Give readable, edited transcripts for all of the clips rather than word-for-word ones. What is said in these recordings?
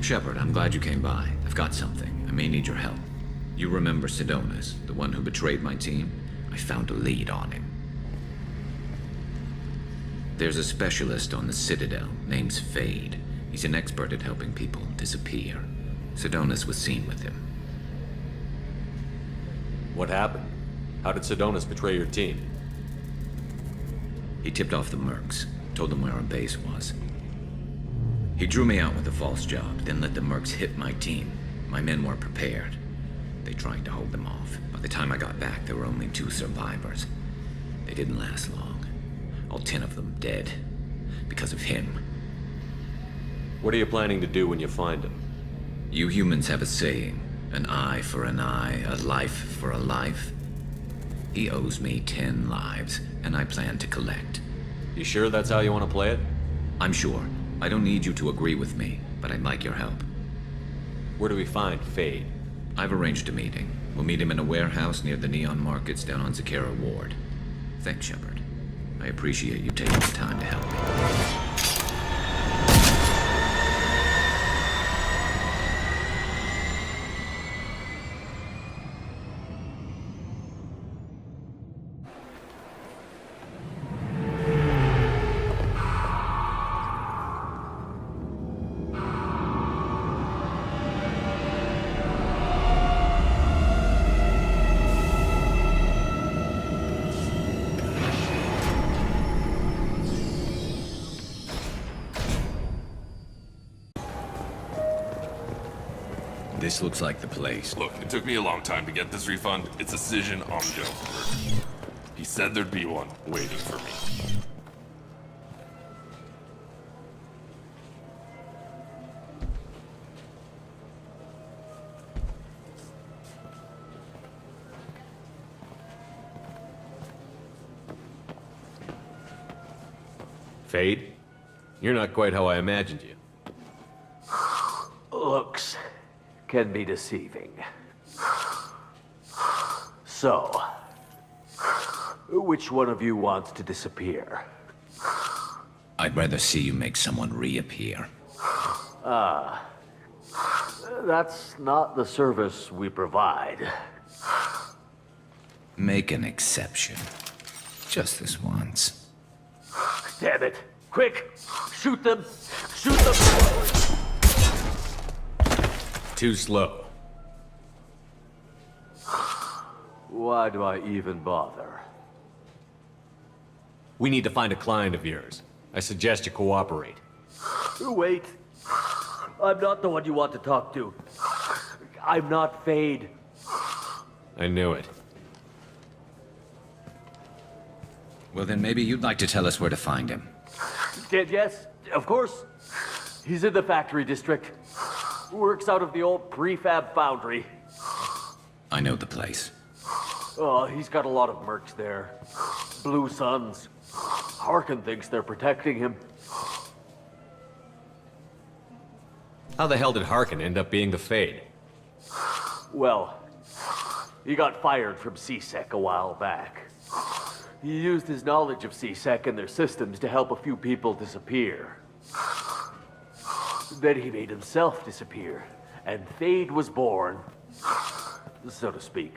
Shepard, I'm glad you came by. I've got something. I may need your help. You remember Sidonus, the one who betrayed my team? I found a lead on him. There's a specialist on the Citadel, name's Fade. He's an expert at helping people disappear. Sidonus was seen with him. What happened? How did Sidonus betray your team? He tipped off the mercs, told them where our base was. He drew me out with a false job, then let the mercs hit my team. My men weren't prepared. They tried to hold them off. By the time I got back, there were only 2 survivors. They didn't last long. All 10 of them dead. Because of him. What are you planning to do when you find him? You humans have a saying. An eye for an eye, a life for a life. He owes me 10 lives, and I plan to collect. You sure that's how you want to play it? I'm sure. I don't need you to agree with me, but I'd like your help. Where do we find Fade? I've arranged a meeting. We'll meet him in a warehouse near the Neon Markets down on Zakera Ward. Thanks, Shepard. I appreciate you taking the time to help me. This looks like the place. Look, it took me a long time to get this refund. It's a decision on Joe. He said there'd be one waiting for me. Fade? You're not quite how I imagined you. Looks can be deceiving. So, which one of you wants to disappear? I'd rather see you make someone reappear. That's not the service we provide. Make an exception. Just this once. Damn it! Quick! Shoot them! Shoot them! Too slow. Why do I even bother? We need to find a client of yours. I suggest you cooperate. Wait. I'm not the one you want to talk to. I'm not Fade. I knew it. Well, then maybe you'd like to tell us where to find him. Yes, of course. He's in the factory district. Works out of the old prefab foundry. I know the place. Oh, he's got a lot of mercs there. Blue Suns. Harkin thinks they're protecting him. How the hell did Harkin end up being the Fade? Well, he got fired from C-Sec a while back. He used his knowledge of C-Sec and their systems to help a few people disappear. Then he made himself disappear, and Fade was born, so to speak.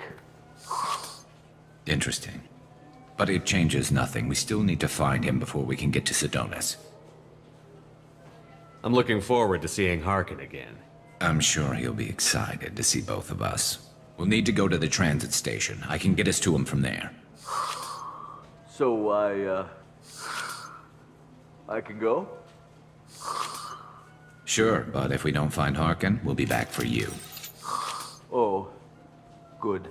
Interesting. But it changes nothing. We still need to find him before we can get to Sidonus. I'm looking forward to seeing Harkin again. I'm sure he'll be excited to see both of us. We'll need to go to the transit station. I can get us to him from there. So I can go? Sure, but if we don't find Harkin, we'll be back for you. Oh, good.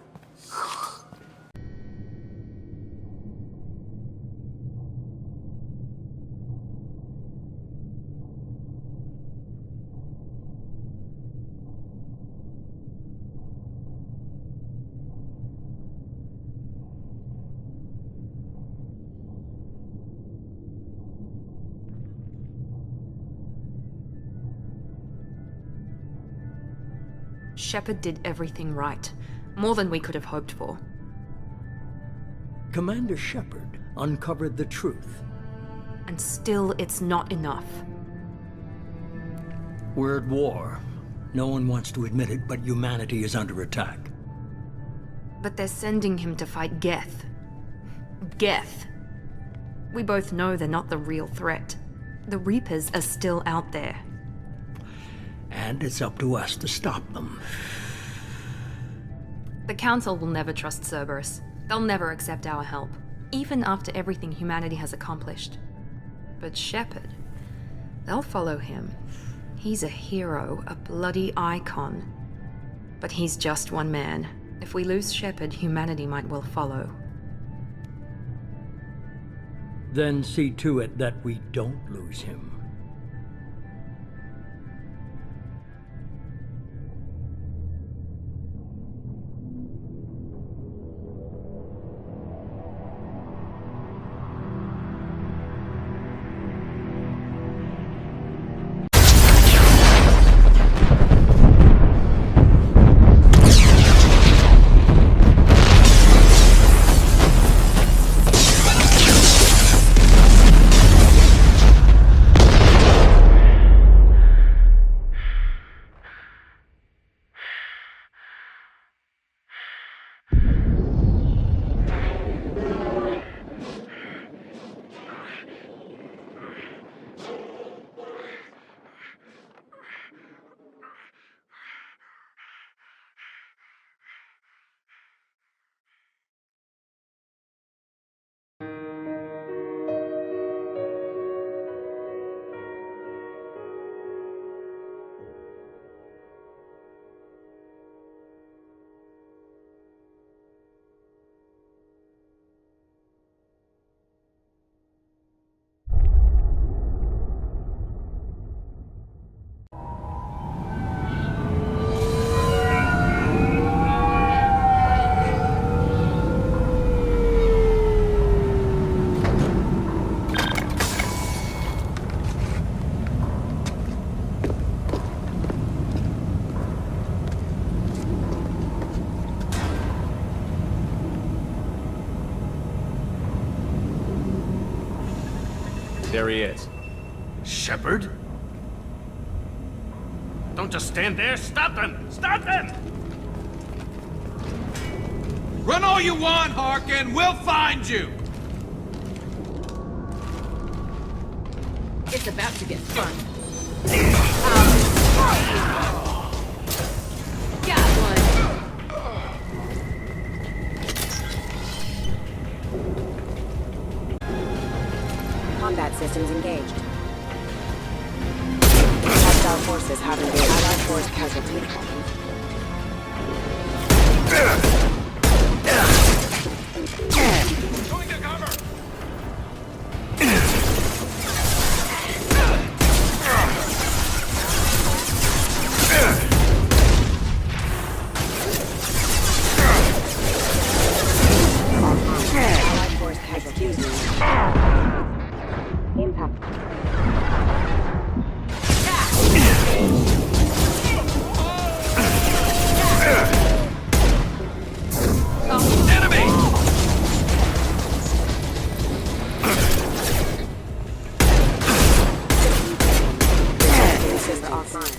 Shepard did everything right. More than we could have hoped for. Commander Shepard uncovered the truth. And still, it's not enough. We're at war. No one wants to admit it, but humanity is under attack. But they're sending him to fight Geth. Geth. We both know they're not the real threat. The Reapers are still out there. And it's up to us to stop them. The Council will never trust Cerberus. They'll never accept our help, even after everything humanity has accomplished. But Shepard, they'll follow him. He's a hero, a bloody icon. But he's just one man. If we lose Shepard, humanity might well follow. Then see to it that we don't lose him. There he is. Shepard? Don't just stand there. Stop them! Stop them! Run all you want, Harkin! We'll find you! It's about to get fun. Got one. Combat systems engaged. Hostile forces have engaged. Allied force casualty. Going to cover! Allied force casualty. Excuse me. Impact. Enemy! Defenses are offline.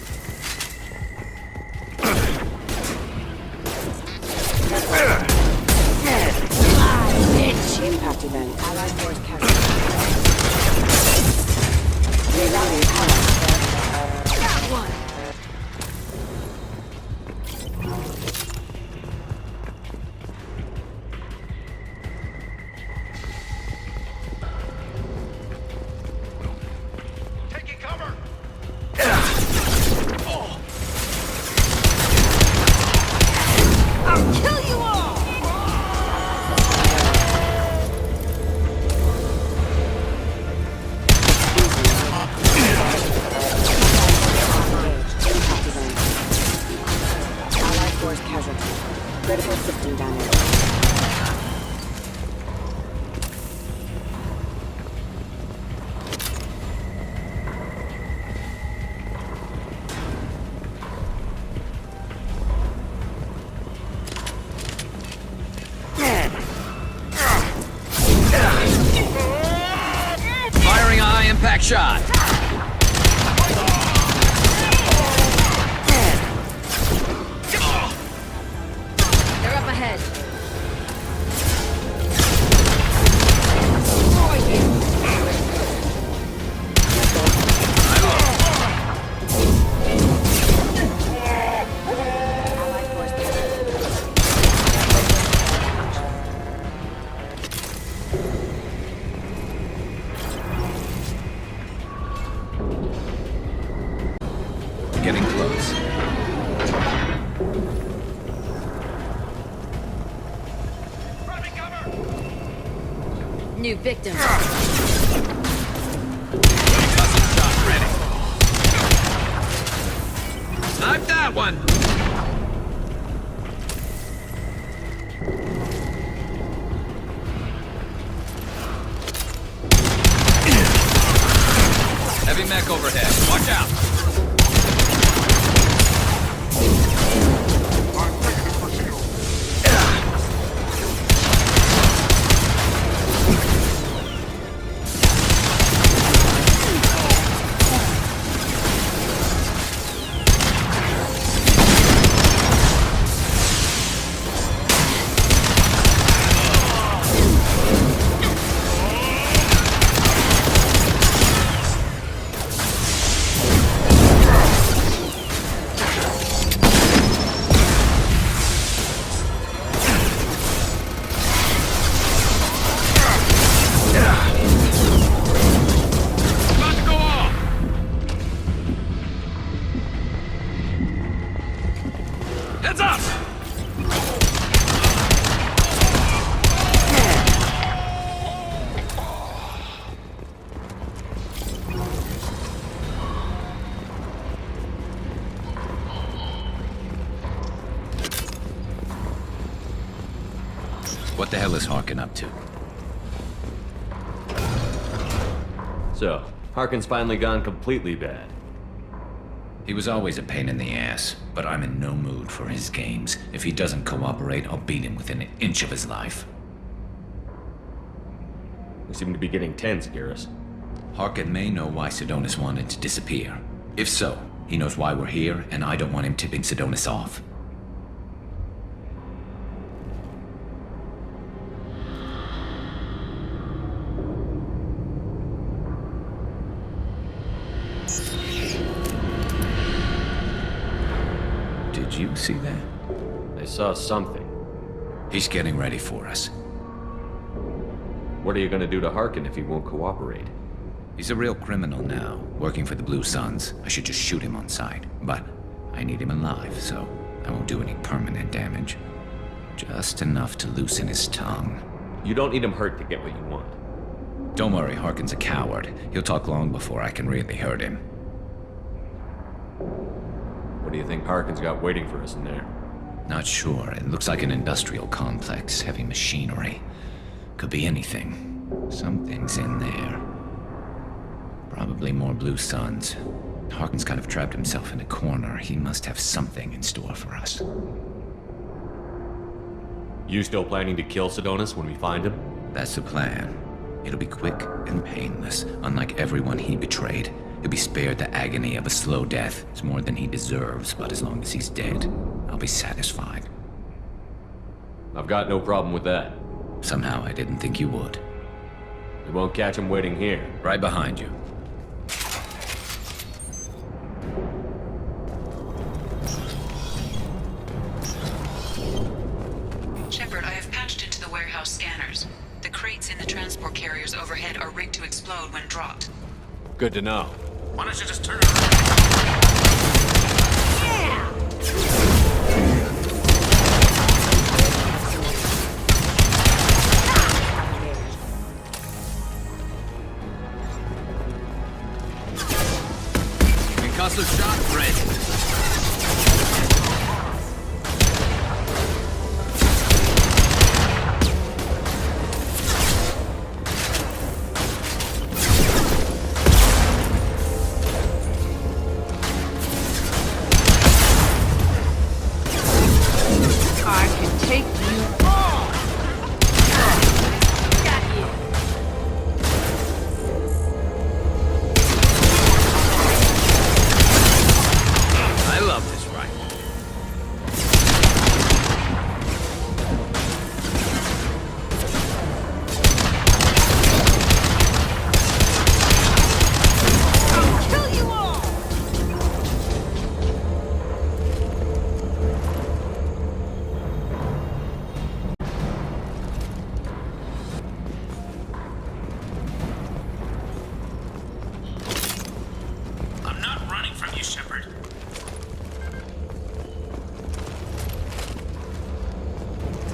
Impact event. Allied force casualty. Rerouting allied. Got one. Taking cover! I'll kill you all! Impact event. Allied force casualty. Critical system damage. Firing a high-impact shot! new victim. Snipe that one! Heavy mech overhead. Watch out! About to go off! Heads up! What the hell is Harkin up to? So, Harkin's finally gone completely bad. He was always a pain in the ass, but I'm in no mood for his games. If he doesn't cooperate, I'll beat him within an inch of his life. We seem to be getting tense, Garrus. Harkin may know why Sidonis wanted to disappear. If so, he knows why we're here, and I don't want him tipping Sidonis off. Did you see that? I saw something. He's getting ready for us. What are you gonna do to Harkin if he won't cooperate? He's a real criminal now, working for the Blue Suns. I should just shoot him on sight. But I need him alive, so I won't do any permanent damage. Just enough to loosen his tongue. You don't need him hurt to get what you want. Don't worry, Harkin's a coward. He'll talk long before I can really hurt him. What do you think Harkin's got waiting for us in there? Not sure. It looks like an industrial complex, heavy machinery. Could be anything. Something's in there. Probably more Blue Suns. Harkin's kind of trapped himself in a corner. He must have something in store for us. You still planning to kill Sidonis when we find him? That's the plan. It'll be quick and painless, unlike everyone he betrayed. He'll be spared the agony of a slow death. It's more than he deserves, but as long as he's dead, I'll be satisfied. I've got no problem with that. Somehow I didn't think you would. We won't catch him waiting here. Right behind you. Shepard, I have patched into the warehouse scanners. The crates in the transport carriers overhead are rigged to explode when dropped. Good to know. Why don't you just turn around? Concussive shot ready.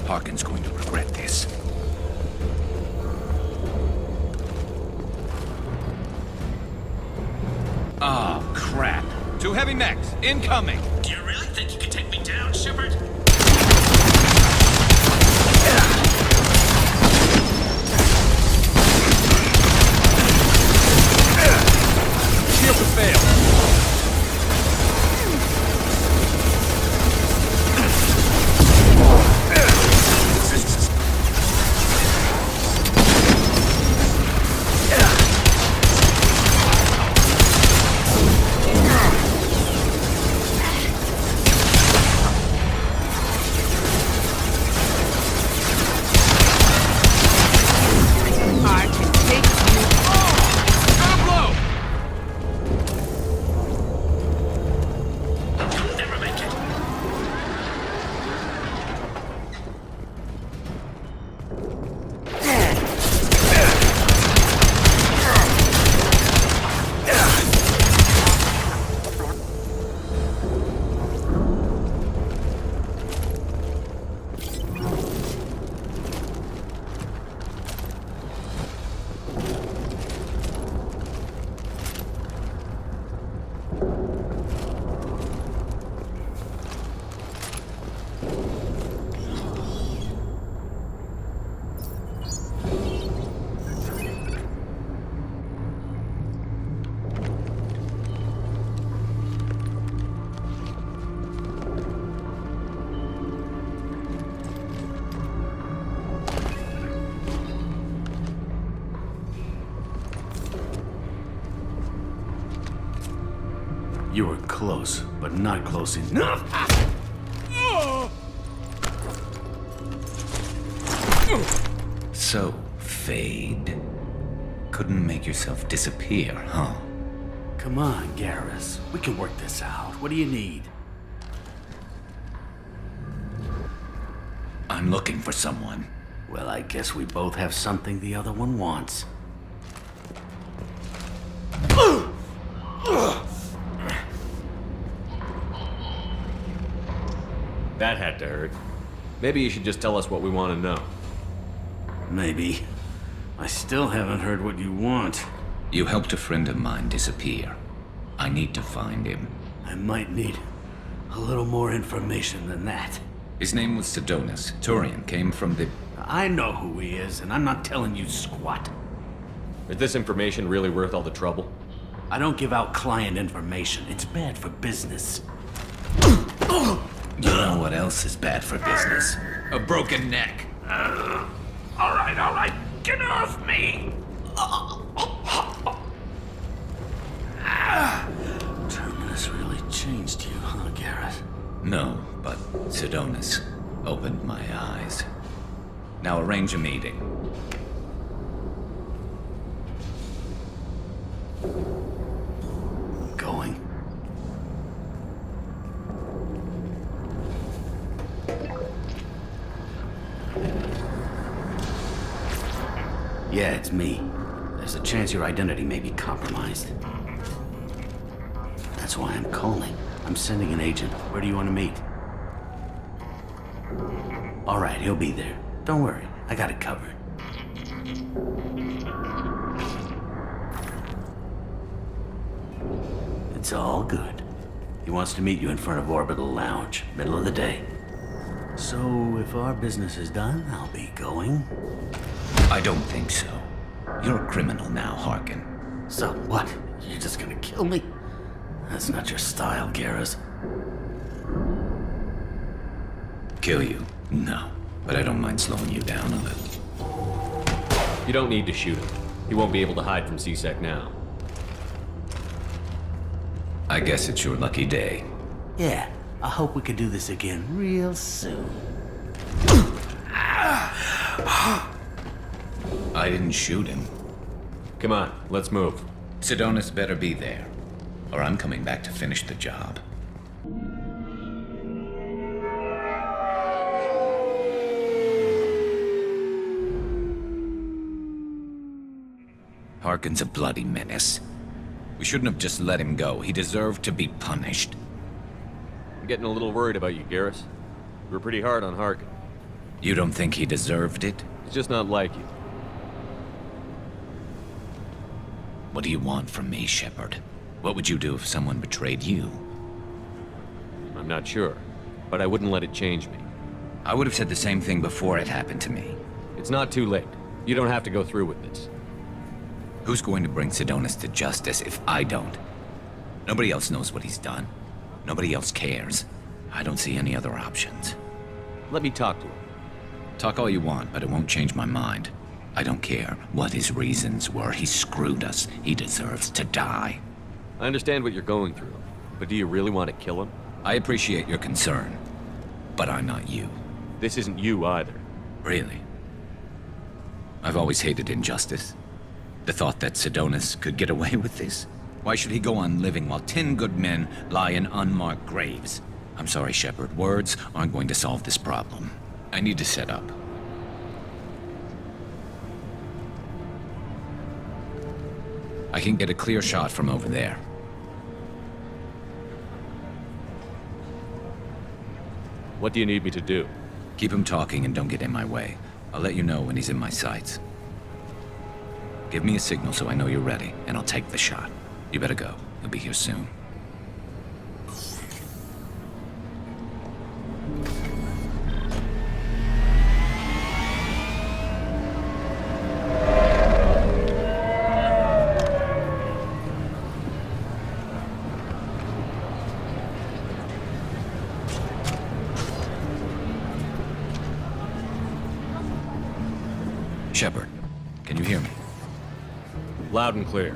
Harkin's going to regret this. Oh, crap. 2 heavy mechs, incoming! Do you really think you can take me down, Shepard? Shield to fail. You were close, but not close enough. So, Fade. Couldn't make yourself disappear, huh? Come on, Garrus. We can work this out. What do you need? I'm looking for someone. Well, I guess we both have something the other one wants. That had to hurt. Maybe you should just tell us what we want to know. Maybe. I still haven't heard what you want. You helped a friend of mine disappear. I need to find him. I might need a little more information than that. His name was Sidonus. Turian came from the... I know who he is, and I'm not telling you squat. Is this information really worth all the trouble? I don't give out client information. It's bad for business. You know what else is bad for business? A broken neck. All right. Get off me! Terminus really changed you, huh, Garrett? No, but Sidonus opened my eyes. Now arrange a meeting. Going. Yeah, it's me. There's a chance your identity may be compromised. That's why I'm calling. I'm sending an agent. Where do you want to meet? All right, he'll be there. Don't worry, I got it covered. It's all good. He wants to meet you in front of Orbital Lounge, middle of the day. So, if our business is done, I'll be going. I don't think so. You're a criminal now, Harkin. So what? You're just gonna kill me? That's not your style, Garrus. Kill you? No. But I don't mind slowing you down a little. You don't need to shoot him. He won't be able to hide from C-Sec now. I guess it's your lucky day. Yeah, I hope we can do this again real soon. I didn't shoot him. Come on, let's move. Sidonus better be there, or I'm coming back to finish the job. Harkin's a bloody menace. We shouldn't have just let him go. He deserved to be punished. I'm getting a little worried about you, Garrus. You were pretty hard on Harkin. You don't think he deserved it? He's just not like you. What do you want from me, Shepard? What would you do if someone betrayed you? I'm not sure, but I wouldn't let it change me. I would have said the same thing before it happened to me. It's not too late. You don't have to go through with this. Who's going to bring Sidonis to justice if I don't? Nobody else knows what he's done. Nobody else cares. I don't see any other options. Let me talk to him. Talk all you want, but it won't change my mind. I don't care what his reasons were. He screwed us. He deserves to die. I understand what you're going through, but do you really want to kill him? I appreciate your concern, but I'm not you. This isn't you either. Really? I've always hated injustice. The thought that Sidonis could get away with this. Why should he go on living while 10 good men lie in unmarked graves? I'm sorry, Shepard. Words aren't going to solve this problem. I need to set up. I can get a clear shot from over there. What do you need me to do? Keep him talking and don't get in my way. I'll let you know when he's in my sights. Give me a signal so I know you're ready, and I'll take the shot. You better go. He'll be here soon. Shepard, can you hear me? Loud and clear.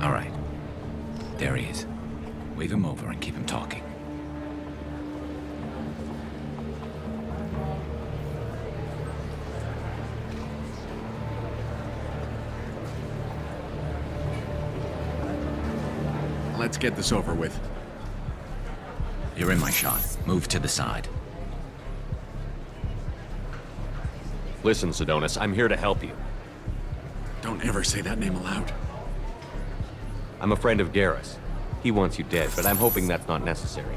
All right. There he is. Wave him over and keep him talking. Let's get this over with. You're in my shot. Move to the side. Listen, Sidonis, I'm here to help you. Don't ever say that name aloud. I'm a friend of Garrus. He wants you dead, but I'm hoping that's not necessary.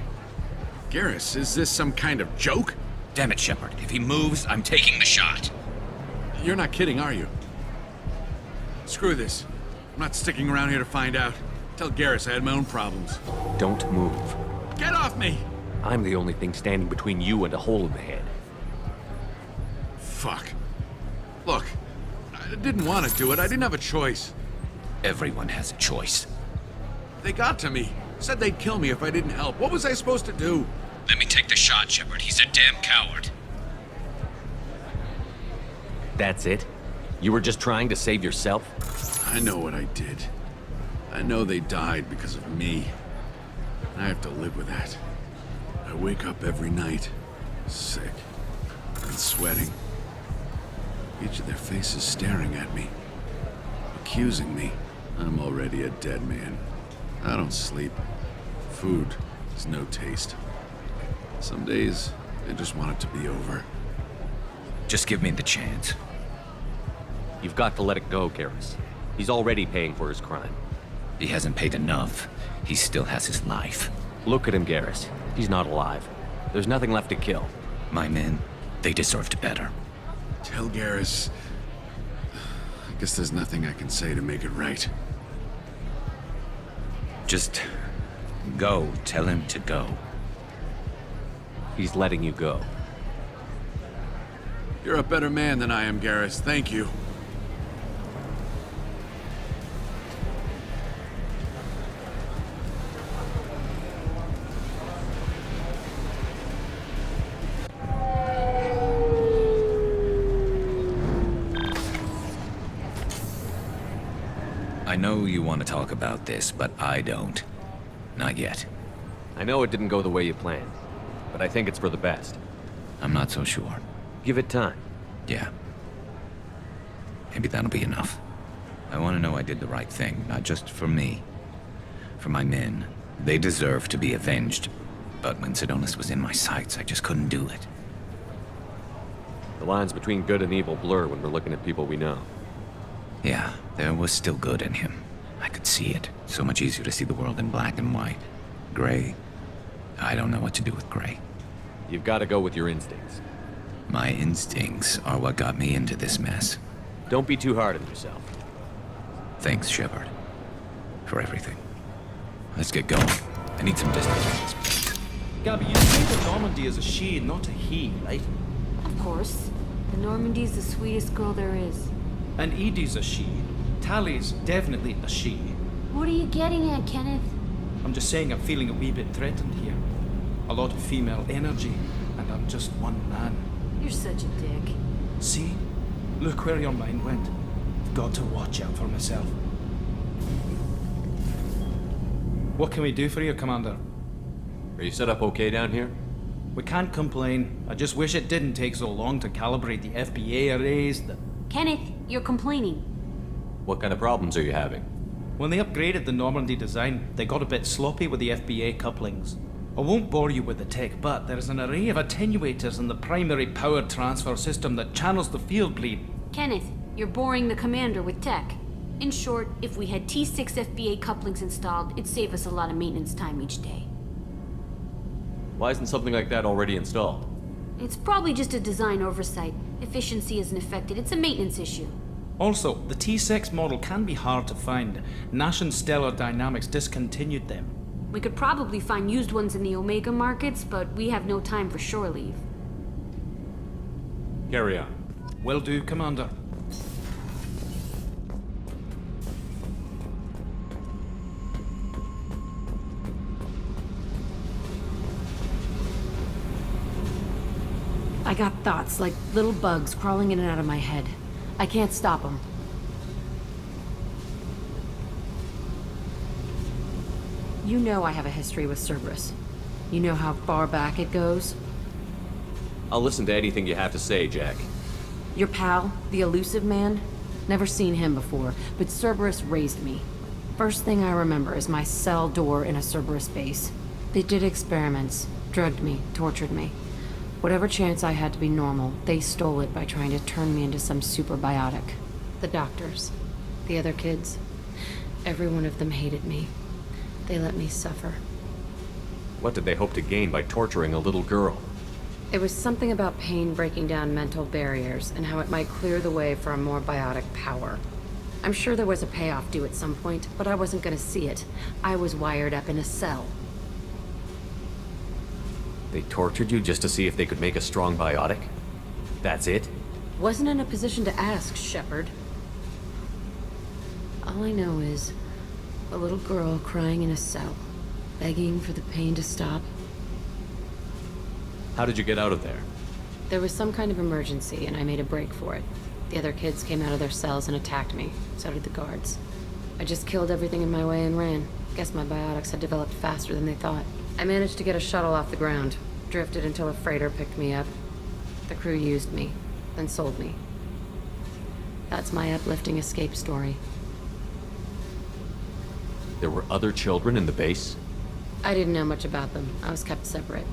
Garrus, is this some kind of joke? Damn it, Shepard. If he moves, I'm taking the shot. You're not kidding, are you? Screw this. I'm not sticking around here to find out. Tell Garrus I had my own problems. Don't move. Get off me! I'm the only thing standing between you and a hole in the head. Fuck. Look, I didn't want to do it. I didn't have a choice. Everyone has a choice. They got to me. Said they'd kill me if I didn't help. What was I supposed to do? Let me take the shot, Shepard. He's a damn coward. That's it? You were just trying to save yourself? I know what I did. I know they died because of me. I have to live with that. I wake up every night, sick and sweating. Each of their faces staring at me, accusing me. I'm already a dead man. I don't sleep. Food has no taste. Some days, I just want it to be over. Just give me the chance. You've got to let it go, Garrus. He's already paying for his crime. He hasn't paid enough. He still has his life. Look at him, Garrus. He's not alive. There's nothing left to kill. My men, they deserved better. Tell Garrus... I guess there's nothing I can say to make it right. Just go. Tell him to go. He's letting you go. You're a better man than I am, Garrus. Thank you. I know you want to talk about this, but I don't. Not yet. I know it didn't go the way you planned, but I think it's for the best. I'm not so sure. Give it time. Yeah. Maybe that'll be enough. I want to know I did the right thing, not just for me. For my men. They deserve to be avenged. But when Sidonis was in my sights, I just couldn't do it. The lines between good and evil blur when we're looking at people we know. Yeah, there was still good in him. I could see it. So much easier to see the world in black and white. Gray. I don't know what to do with gray. You've got to go with your instincts. My instincts are what got me into this mess. Don't be too hard on yourself. Thanks, Shepard. For everything. Let's get going. I need some distance from this place. Gabby, you say that Normandy is a she, not a he, right? Of course. The Normandy's the sweetest girl there is. And Edie's a she. Tally's definitely a she. What are you getting at, Kenneth? I'm just saying I'm feeling a wee bit threatened here. A lot of female energy, and I'm just one man. You're such a dick. See? Look where your mind went. I've got to watch out for myself. What can we do for you, Commander? Are you set up okay down here? We can't complain. I just wish it didn't take so long to calibrate the FBA arrays. Kenneth, you're complaining. What kind of problems are you having? When they upgraded the Normandy design, they got a bit sloppy with the FBA couplings. I won't bore you with the tech, but there's an array of attenuators in the primary power transfer system that channels the field bleed. Kenneth, you're boring the commander with tech. In short, if we had T6 FBA couplings installed, it'd save us a lot of maintenance time each day. Why isn't something like that already installed? It's probably just a design oversight. Efficiency isn't affected, it's a maintenance issue. Also, the T6 model can be hard to find. Nash and Stellar Dynamics discontinued them. We could probably find used ones in the Omega markets, but we have no time for shore leave. Carry on. Will do, Commander. I got thoughts like little bugs crawling in and out of my head. I can't stop them. You know I have a history with Cerberus. You know how far back it goes? I'll listen to anything you have to say, Jack. Your pal, the elusive man? Never seen him before, but Cerberus raised me. First thing I remember is my cell door in a Cerberus base. They did experiments, drugged me, tortured me. Whatever chance I had to be normal, they stole it by trying to turn me into some super biotic. The doctors, the other kids, every one of them hated me. They let me suffer. What did they hope to gain by torturing a little girl? It was something about pain breaking down mental barriers and how it might clear the way for a more biotic power. I'm sure there was a payoff due at some point, but I wasn't gonna see it. I was wired up in a cell. They tortured you just to see if they could make a strong biotic? That's it? Wasn't in a position to ask, Shepard. All I know is a little girl crying in a cell, begging for the pain to stop. How did you get out of there? There was some kind of emergency, and I made a break for it. The other kids came out of their cells and attacked me. So did the guards. I just killed everything in my way and ran. Guess my biotics had developed faster than they thought. I managed to get a shuttle off the ground. Drifted until a freighter picked me up. The crew used me, then sold me. That's my uplifting escape story. There were other children in the base? I didn't know much about them. I was kept separate.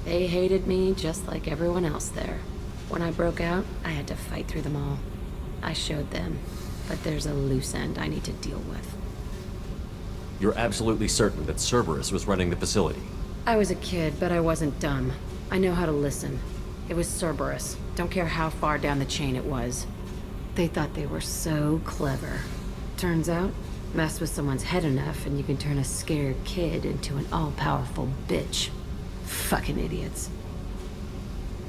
They hated me just like everyone else there. When I broke out, I had to fight through them all. I showed them, but there's a loose end I need to deal with. You're absolutely certain that Cerberus was running the facility? I was a kid, but I wasn't dumb. I know how to listen. It was Cerberus. Don't care how far down the chain it was. They thought they were so clever. Turns out, mess with someone's head enough and you can turn a scared kid into an all-powerful bitch. Fucking idiots.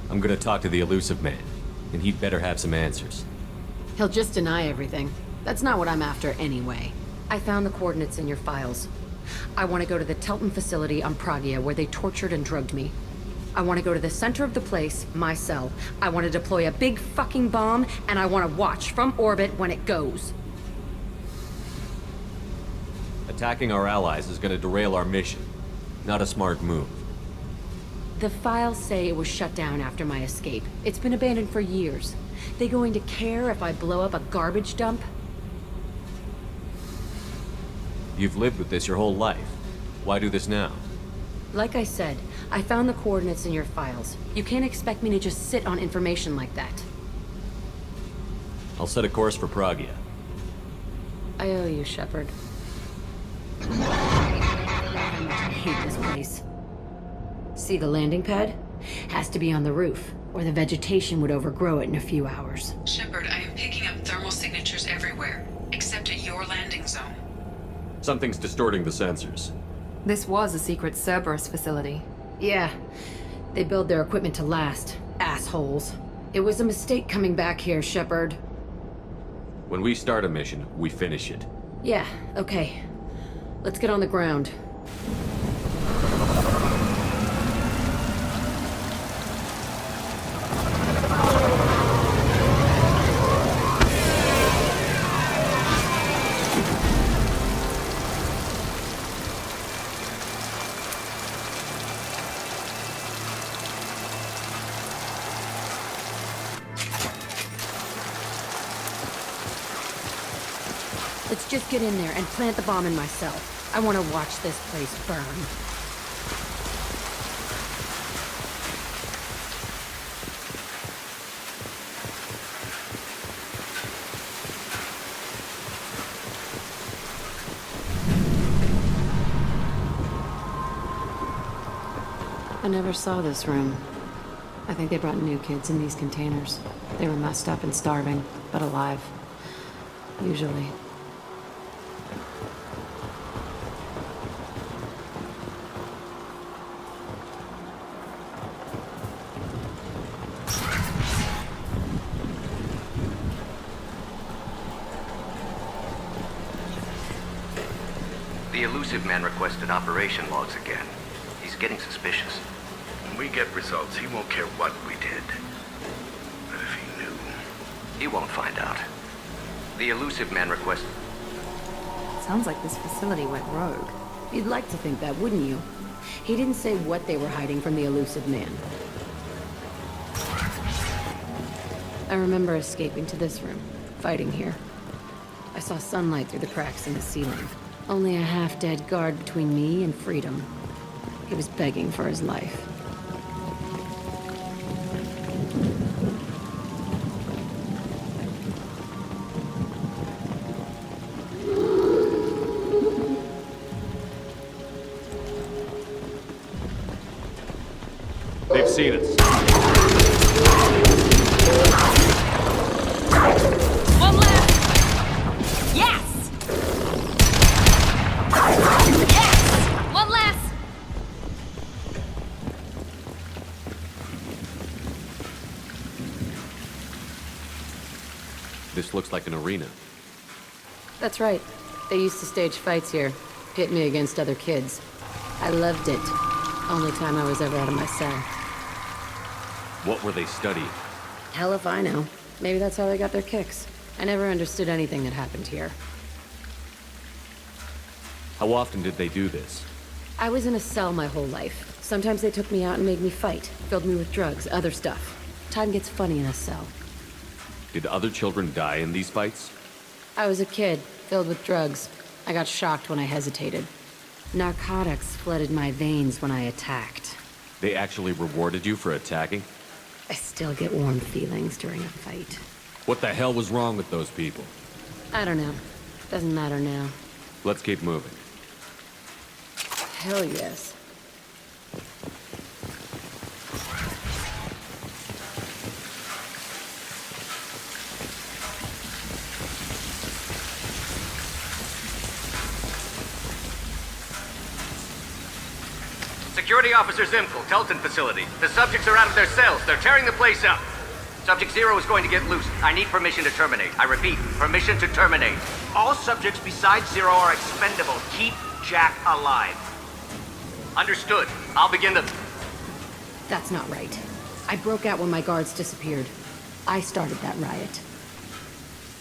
I'm gonna talk to the elusive man, and he'd better have some answers. He'll just deny everything. That's not what I'm after anyway. I found the coordinates in your files. I want to go to the Telton facility on Pragia where they tortured and drugged me. I want to go to the center of the place, my cell. I want to deploy a big fucking bomb, and I want to watch from orbit when it goes. Attacking our allies is gonna derail our mission. Not a smart move. The files say it was shut down after my escape. It's been abandoned for years. They going to care if I blow up a garbage dump? You've lived with this your whole life. Why do this now? Like I said, I found the coordinates in your files. You can't expect me to just sit on information like that. I'll set a course for Pragia. I owe you, Shepard. How much I hate this place. See the landing pad? Has to be on the roof, or the vegetation would overgrow it in a few hours. Shepard, I am picking up thermal signatures everywhere, except at your landing zone. Something's distorting the sensors. This was a secret Cerberus facility. Yeah, they build their equipment to last. Assholes. It was a mistake coming back here, Shepard. When we start a mission, we finish it. Yeah, okay. Let's get on the ground. Let's just get in there and plant the bomb in myself. I want to watch this place burn. I never saw this room. I think they brought new kids in these containers. They were messed up and starving, but alive. Usually. The elusive man requested operation logs again. He's getting suspicious. When we get results, he won't care what we did. But if he knew... He won't find out. The elusive man requested... Sounds like this facility went rogue. You'd like to think that, wouldn't you? He didn't say what they were hiding from the elusive man. I remember escaping to this room, fighting here. I saw sunlight through the cracks in the ceiling. Only a half-dead guard between me and freedom. He was begging for his life. They've seen us. One left! Yes! Yes! One less! This looks like an arena. That's right. They used to stage fights here. Pit me against other kids. I loved it. Only time I was ever out of my cell. What were they studying? Hell if I know. Maybe that's how they got their kicks. I never understood anything that happened here. How often did they do this? I was in a cell my whole life. Sometimes they took me out and made me fight. Filled me with drugs, other stuff. Time gets funny in a cell. Did other children die in these fights? I was a kid, filled with drugs. I got shocked when I hesitated. Narcotics flooded my veins when I attacked. They actually rewarded you for attacking? I still get warm feelings during a fight. What the hell was wrong with those people? I don't know. Doesn't matter now. Let's keep moving. Hell yes. Security Officer Zimkel, Telton facility. The subjects are out of their cells. They're tearing the place up. Subject Zero is going to get loose. I need permission to terminate. I repeat, permission to terminate. All subjects besides Zero are expendable. Keep Jack alive. Understood. I'll begin the... That's not right. I broke out when my guards disappeared. I started that riot.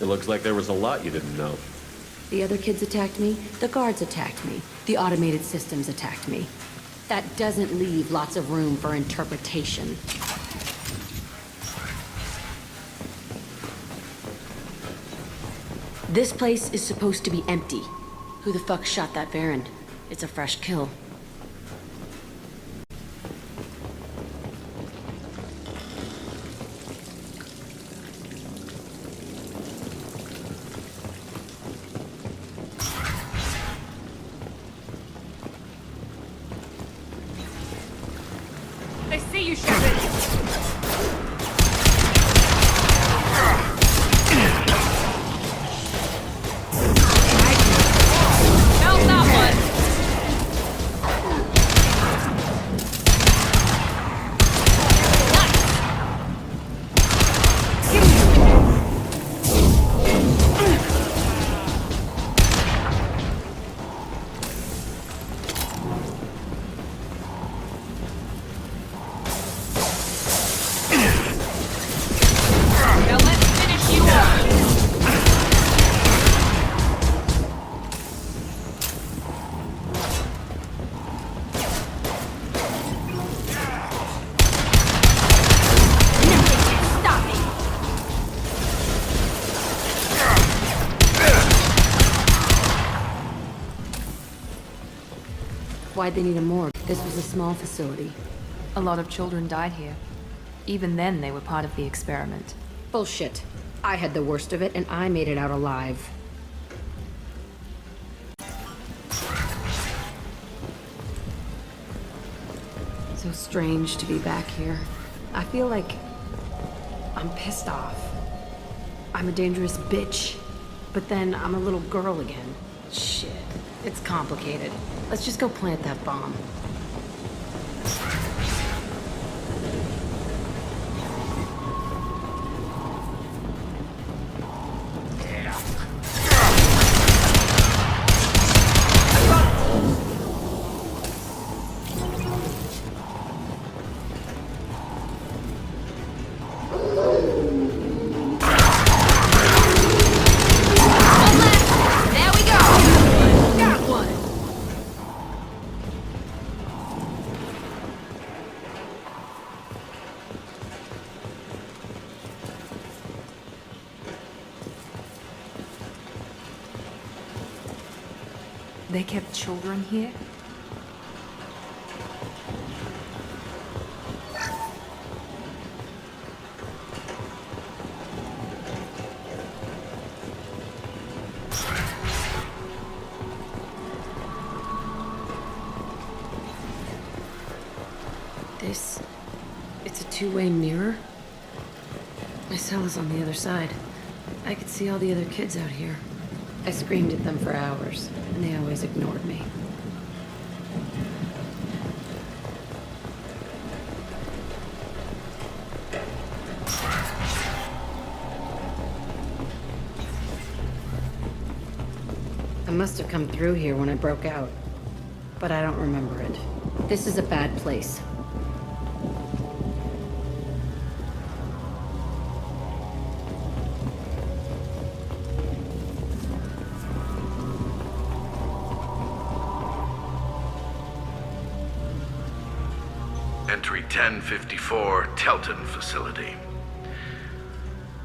It looks like there was a lot you didn't know. The other kids attacked me. The guards attacked me. The automated systems attacked me. That doesn't leave lots of room for interpretation. This place is supposed to be empty. Who the fuck shot that Baron? It's a fresh kill. They see you, Shepard! Why'd they need a morgue? This was a small facility. A lot of children died here. Even then, they were part of the experiment. Bullshit. I had the worst of it, and I made it out alive. So strange to be back here. I feel like I'm pissed off. I'm a dangerous bitch. But then I'm a little girl again. Shit. It's complicated. Let's just go plant that bomb. They kept children here? It's a two-way mirror? My cell is on the other side. I could see all the other kids out here. I screamed at them for hours, and they always ignored me. I must have come through here when I broke out, but I don't remember it. This is a bad place. Entry 1054, Telton facility.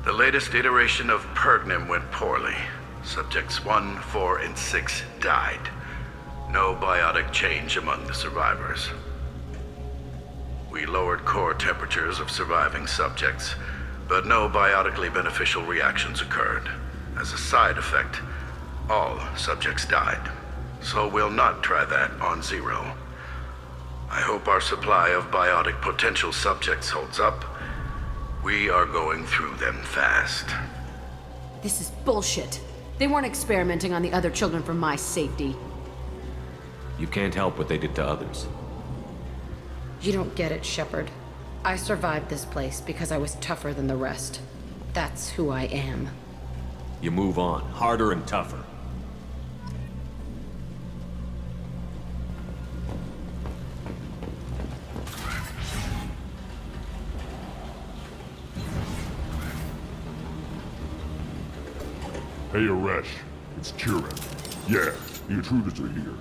The latest iteration of Pergnim went poorly. Subjects 1, 4, and 6 died. No biotic change among the survivors. We lowered core temperatures of surviving subjects, but no biotically beneficial reactions occurred. As a side effect, all subjects died. So we'll not try that on Zero. I hope our supply of biotic potential subjects holds up. We are going through them fast. This is bullshit. They weren't experimenting on the other children for my safety. You can't help what they did to others. You don't get it, Shepard. I survived this place because I was tougher than the rest. That's who I am. You move on, harder and tougher. Hey, Aresh. It's Kieran. Yeah, the intruders are here.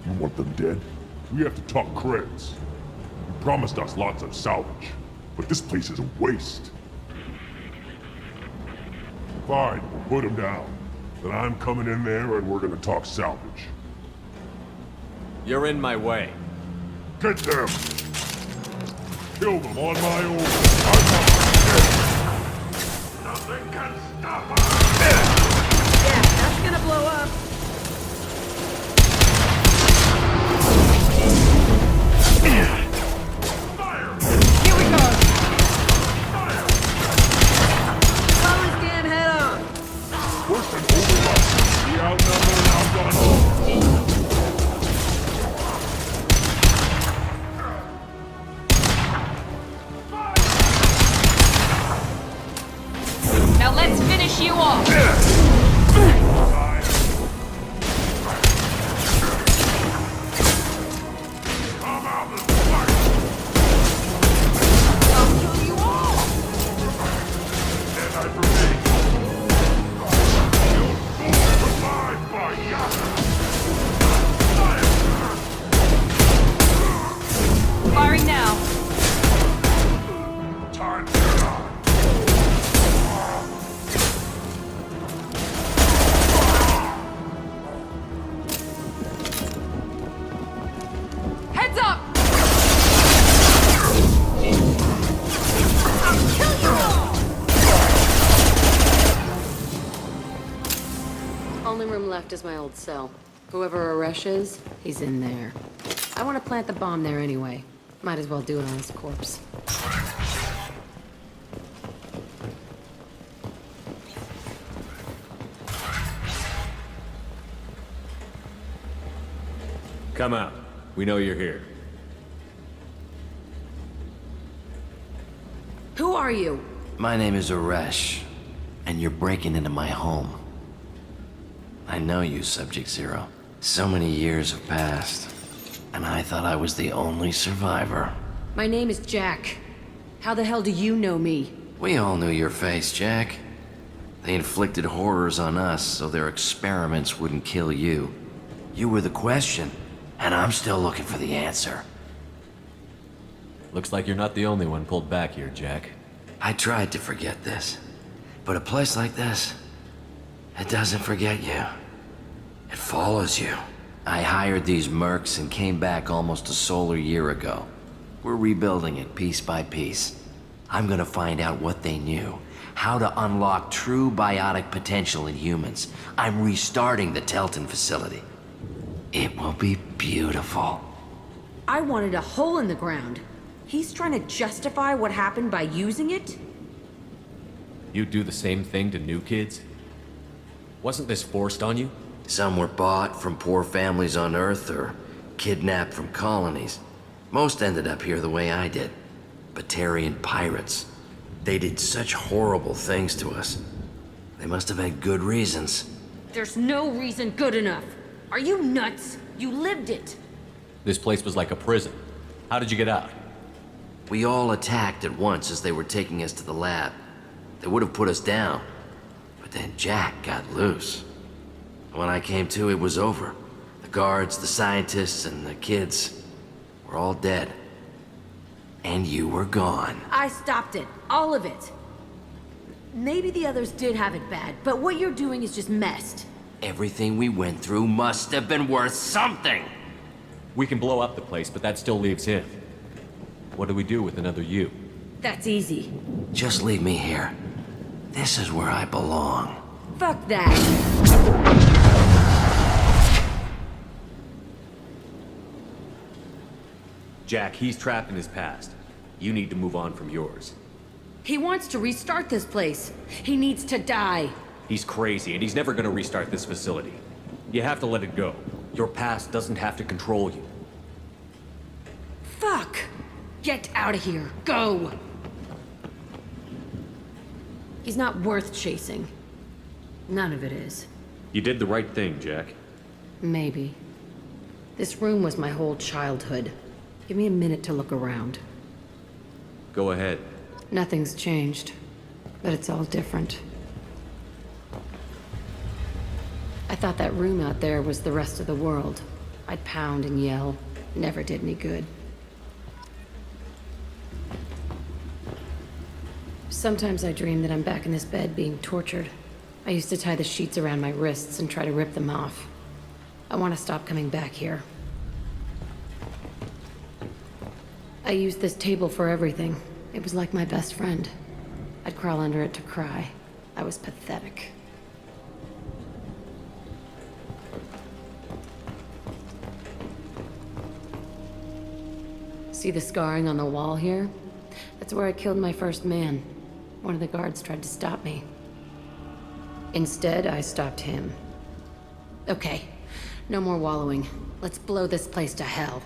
You want them dead? We have to talk creds. You promised us lots of salvage, but this place is a waste. Fine, we'll put them down. Then I'm coming in there and we're gonna talk salvage. You're in my way. Get them! Kill them on my own. I'm not dead. Nothing can stop us! Yeah, that's gonna blow up. Fire! Here we go. Fire! Solid scan head on. Worse than overrun. We outnumbered and outdone. Now let's finish you off! Firing now. Time to die. room left is my old cell. Whoever Aresh is, he's in there. I want to plant the bomb there anyway. Might as well do it on his corpse. Come out. We know you're here. Who are you? My name is Aresh, and you're breaking into my home. I know you, Subject Zero. So many years have passed, and I thought I was the only survivor. My name is Jack. How the hell do you know me? We all knew your face, Jack. They inflicted horrors on us so their experiments wouldn't kill you. You were the question, and I'm still looking for the answer. Looks like you're not the only one pulled back here, Jack. I tried to forget this, but a place like this, it doesn't forget you. It follows you. I hired these mercs and came back almost a solar year ago. We're rebuilding it piece by piece. I'm gonna find out what they knew, how to unlock true biotic potential in humans. I'm restarting the Telton facility. It will be beautiful. I wanted a hole in the ground. He's trying to justify what happened by using it? You do the same thing to new kids? Wasn't this forced on you? Some were bought from poor families on Earth or kidnapped from colonies. Most ended up here the way I did. Batarian pirates. They did such horrible things to us. They must have had good reasons. There's no reason good enough. Are you nuts? You lived it. This place was like a prison. How did you get out? We all attacked at once as they were taking us to the lab. They would have put us down. But then Jack got loose. When I came to, it was over. The guards, the scientists, and the kids were all dead. And you were gone. I stopped it. All of it. Maybe the others did have it bad, but what you're doing is just messed. Everything we went through must have been worth something! We can blow up the place, but that still leaves him. What do we do with another you? That's easy. Just leave me here. This is where I belong. Fuck that. Jack, he's trapped in his past. You need to move on from yours. He wants to restart this place. He needs to die. He's crazy, and he's never gonna restart this facility. You have to let it go. Your past doesn't have to control you. Fuck! Get out of here. Go! He's not worth chasing. None of it is. You did the right thing, Jack. Maybe. This room was my whole childhood. Give me a minute to look around. Go ahead. Nothing's changed, but it's all different. I thought that room out there was the rest of the world. I'd pound and yell. Never did any good. Sometimes I dream that I'm back in this bed being tortured. I used to tie the sheets around my wrists and try to rip them off. I want to stop coming back here. I used this table for everything. It was like my best friend. I'd crawl under it to cry. I was pathetic. See the scarring on the wall here? That's where I killed my first man. One of the guards tried to stop me. Instead, I stopped him. Okay, no more wallowing. Let's blow this place to hell.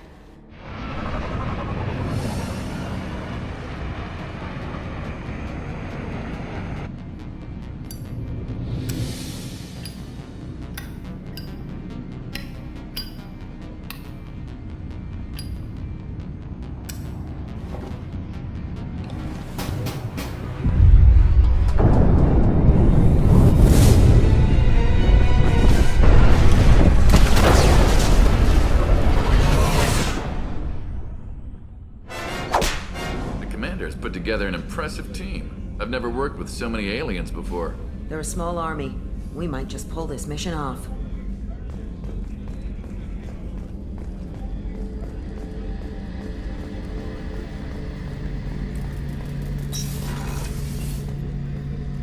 Put together an impressive team. I've never worked with so many aliens before. They're a small army. We might just pull this mission off.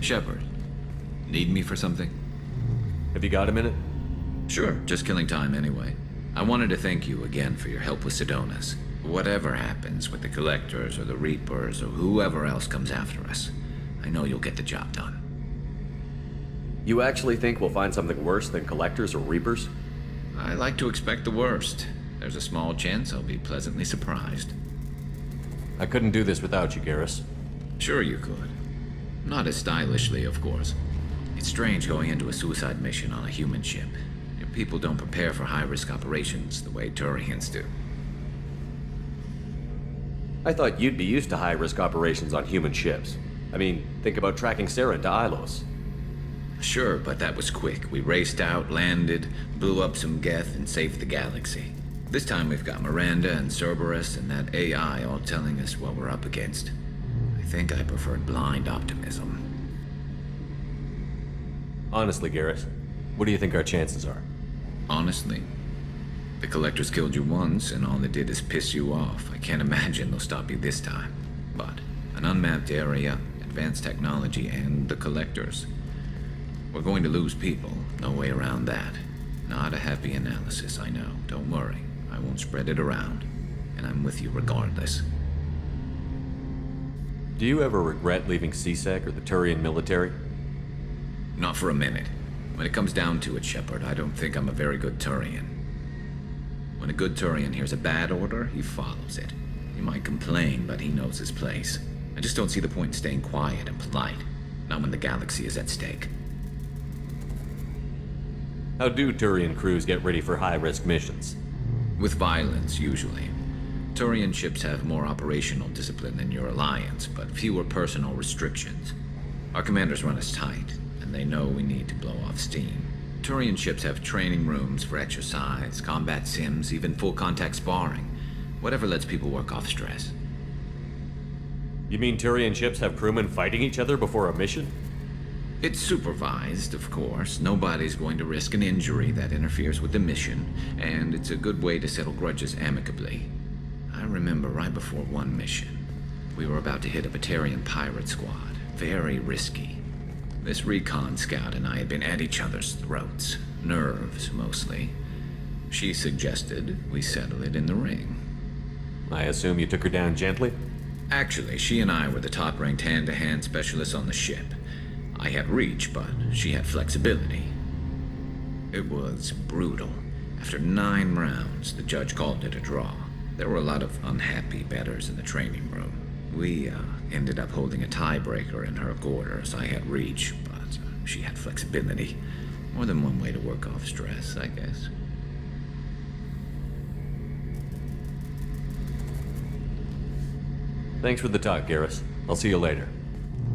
Shepard, need me for something? Have you got a minute? Sure, just killing time anyway. I wanted to thank you again for your help with Sedona's. Whatever happens with the Collectors or the Reapers or whoever else comes after us, I know you'll get the job done. You actually think we'll find something worse than Collectors or Reapers? I like to expect the worst. There's a small chance I'll be pleasantly surprised. I couldn't do this without you, Garrus. Sure you could. Not as stylishly, of course. It's strange going into a suicide mission on a human ship. Your people don't prepare for high-risk operations the way Turians do. I thought you'd be used to high-risk operations on human ships. I mean, think about tracking Sarah into Ilos. Sure, but that was quick. We raced out, landed, blew up some Geth, and saved the galaxy. This time we've got Miranda and Cerberus and that AI all telling us what we're up against. I think I preferred blind optimism. Honestly, Garrus, what do you think our chances are? Honestly? The Collectors killed you once, and all they did is piss you off. I can't imagine they'll stop you this time. But an unmapped area, advanced technology, and the Collectors. We're going to lose people. No way around that. Not a happy analysis, I know. Don't worry. I won't spread it around. And I'm with you regardless. Do you ever regret leaving CSEC or the Turian military? Not for a minute. When it comes down to it, Shepard, I don't think I'm a very good Turian. When a good Turian hears a bad order, he follows it. He might complain, but he knows his place. I just don't see the point in staying quiet and polite. Not when the galaxy is at stake. How do Turian crews get ready for high-risk missions? With violence, usually. Turian ships have more operational discipline than your alliance, but fewer personal restrictions. Our commanders run us tight, and they know we need to blow off steam. Turian ships have training rooms for exercise, combat sims, even full-contact sparring. Whatever lets people work off stress. You mean Turian ships have crewmen fighting each other before a mission? It's supervised, of course. Nobody's going to risk an injury that interferes with the mission, and it's a good way to settle grudges amicably. I remember right before one mission, we were about to hit a Batarian pirate squad. Very risky. This recon scout and I had been at each other's throats. Nerves, mostly. She suggested we settle it in the ring. I assume you took her down gently? Actually, she and I were the top-ranked hand-to-hand specialists on the ship. I had reach, but she had flexibility. It was brutal. After 9 rounds, the judge called it a draw. There were a lot of unhappy bettors in the training room. We ended up holding a tiebreaker in her quarters. I had reach, but she had flexibility. More than one way to work off stress, I guess. Thanks for the talk, Garrus. I'll see you later.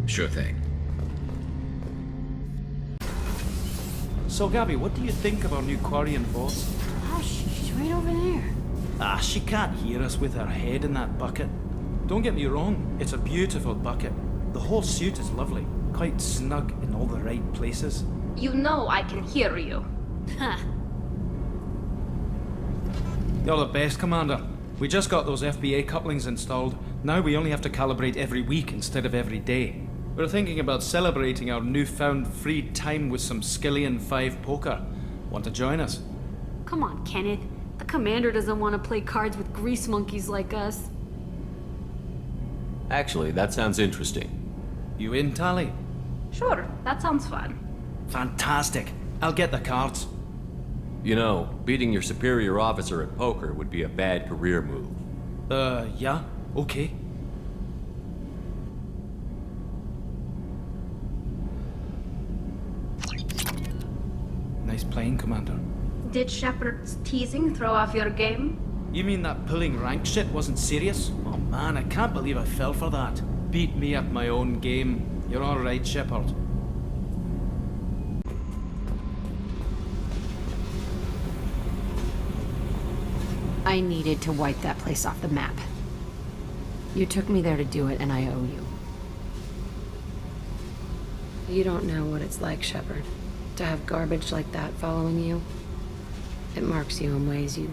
Sure thing. So, Gabby, what do you think of our new Quarian boss? Oh, she's right over there. Ah, she can't hear us with her head in that bucket. Don't get me wrong, it's a beautiful bucket. The whole suit is lovely, quite snug in all the right places. You know I can hear you. You're the best, Commander. We just got those FBA couplings installed. Now we only have to calibrate every week instead of every day. We're thinking about celebrating our newfound free time with some Skillian 5 poker. Want to join us? Come on, Kenneth. The commander doesn't want to play cards with grease monkeys like us. Actually, that sounds interesting. You in, Tally? Sure, that sounds fun. Fantastic. I'll get the cards. You know, beating your superior officer at poker would be a bad career move. Yeah? Okay. Nice playing, Commander. Did Shepard's teasing throw off your game? You mean that pulling rank shit wasn't serious? Oh man, I can't believe I fell for that. Beat me at my own game. You're alright, Shepard. I needed to wipe that place off the map. You took me there to do it, and I owe you. You don't know what it's like, Shepard, to have garbage like that following you. It marks you in ways you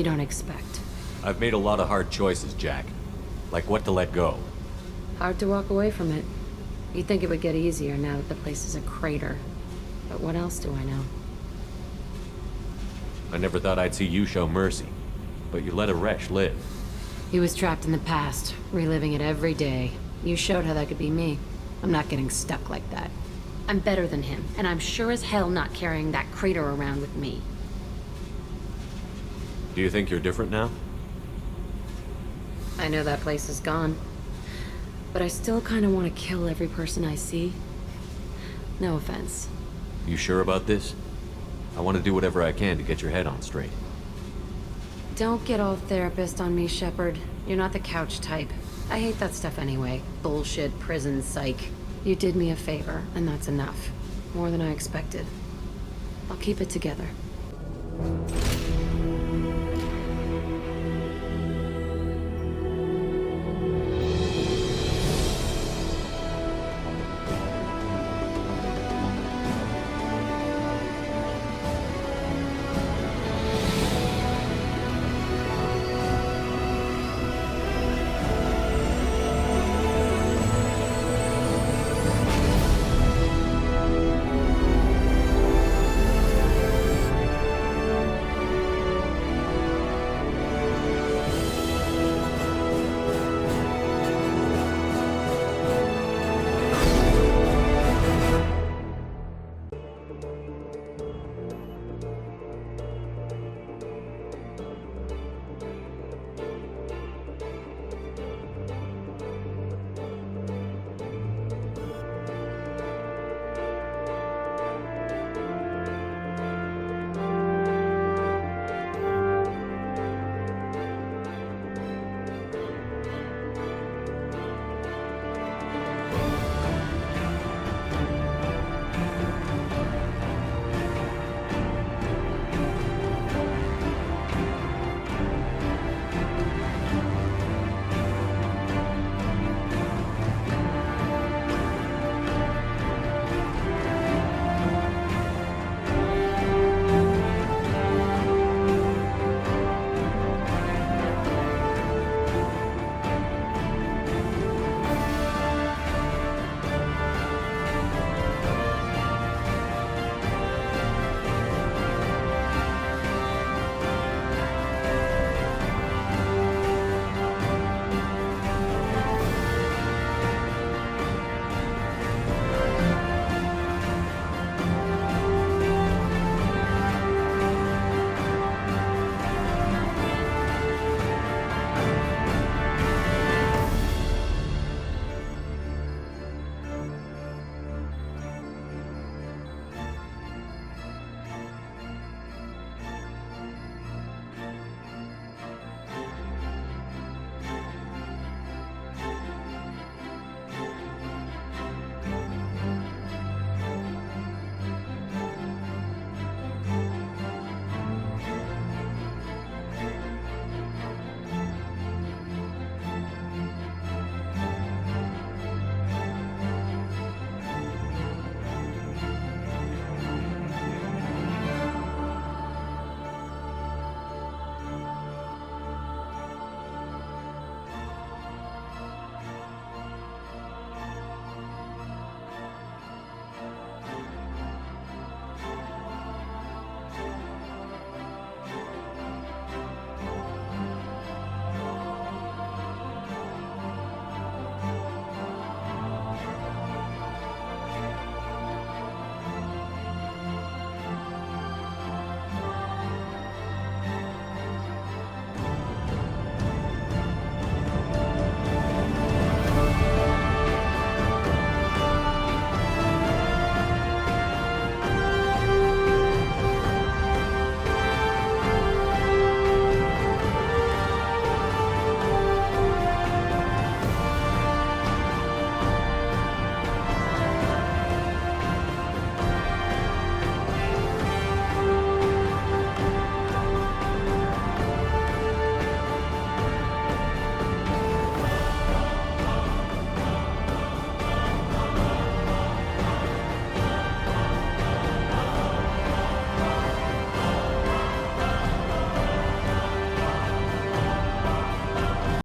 don't expect. I've made a lot of hard choices, Jack. Like what to let go. Hard to walk away from it. You'd think it would get easier now that the place is a crater. But what else do I know? I never thought I'd see you show mercy. But you let Aresh live. He was trapped in the past, reliving it every day. You showed how that could be me. I'm not getting stuck like that. I'm better than him, and I'm sure as hell not carrying that crater around with me. Do you think you're different now? I know that place is gone. But I still kind of want to kill every person I see. No offense. You sure about this? I want to do whatever I can to get your head on straight. Don't get all therapist on me, Shepard. You're not the couch type. I hate that stuff anyway. Bullshit, prison, psych. You did me a favor, and that's enough. More than I expected. I'll keep it together.